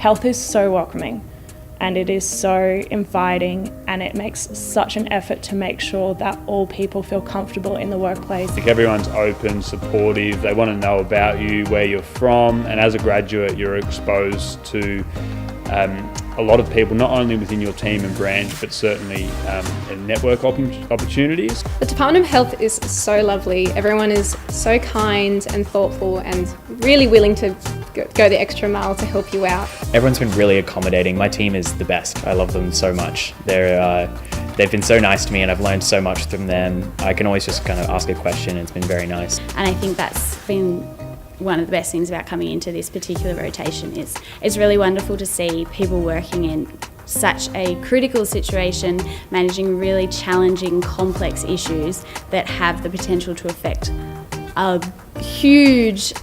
Health is so welcoming and it is so inviting, and it makes such an effort to make sure that all people feel comfortable in the workplace. Like, everyone's open, supportive, they want to know about you, where you're from, and as a graduate you're exposed to a lot of people, not only within your team and branch, but certainly in network opportunities. The Department of Health is so lovely. Everyone is so kind and thoughtful and really willing to go the extra mile to help you out. Everyone's been really accommodating. My team is the best. I love them so much. They've been so nice to me, and I've learned so much from them. I can always just kind of ask a question, and it's been very nice. And I think that's been one of the best things about coming into this particular rotation. Is it's really wonderful to see people working in such a critical situation, managing really challenging, complex issues that have the potential to affect a huge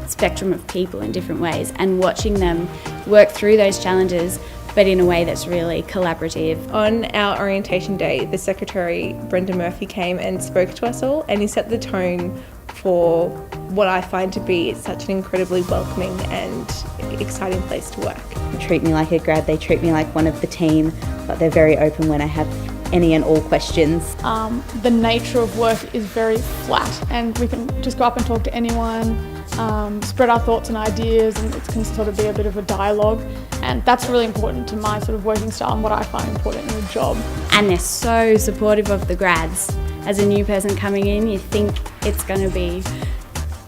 spectrum of people in different ways, and watching them work through those challenges but in a way that's really collaborative. On our orientation day, the secretary, Brendan Murphy, came and spoke to us all, and he set the tone for what I find to be such an incredibly welcoming and exciting place to work. They treat me like a grad, they treat me like one of the team, but they're very open when I have any and all questions. The nature of work is very flat, and we can just go up and talk to anyone, spread our thoughts and ideas, and it can sort of be a bit of a dialogue, and that's really important to my sort of working style and what I find important in the job. And they're so supportive of the grads. As a new person coming in, you think it's going to be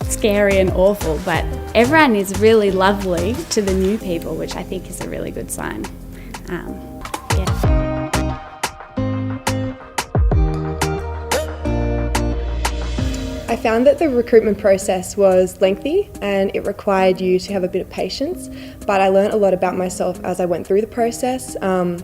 scary and awful, but everyone is really lovely to the new people, which I think is a really good sign. I found that the recruitment process was lengthy and it required you to have a bit of patience, but I learned a lot about myself as I went through the process, and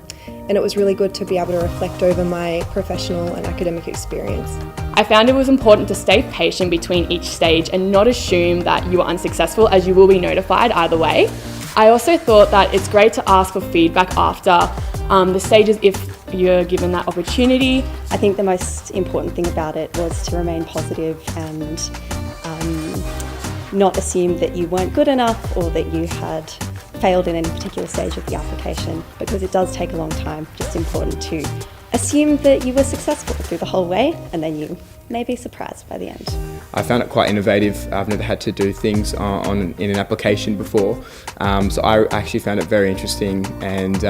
it was really good to be able to reflect over my professional and academic experience. I found it was important to stay patient between each stage and not assume that you are unsuccessful, as you will be notified either way. I also thought that it's great to ask for feedback after the stages if you're given that opportunity. I think the most important thing about it was to remain positive and not assume that you weren't good enough or that you had failed in any particular stage of the application, because it does take a long time. Just important to assume that you were successful through the whole way, and then you may be surprised by the end. I found it quite innovative. I've never had to do things in an application before, so I actually found it very interesting, and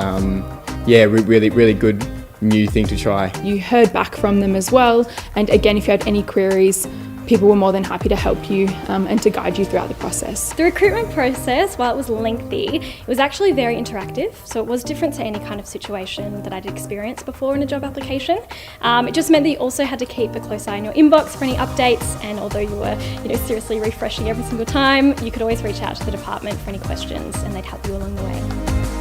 really good new thing to try. You heard back from them as well, and again, if you had any queries, people were more than happy to help you and to guide you throughout the process. The recruitment process, while it was lengthy, it was actually very interactive, so it was different to any kind of situation that I'd experienced before in a job application. It just meant that you also had to keep a close eye on your inbox for any updates, and although you were seriously refreshing every single time, you could always reach out to the department for any questions and they'd help you along the way.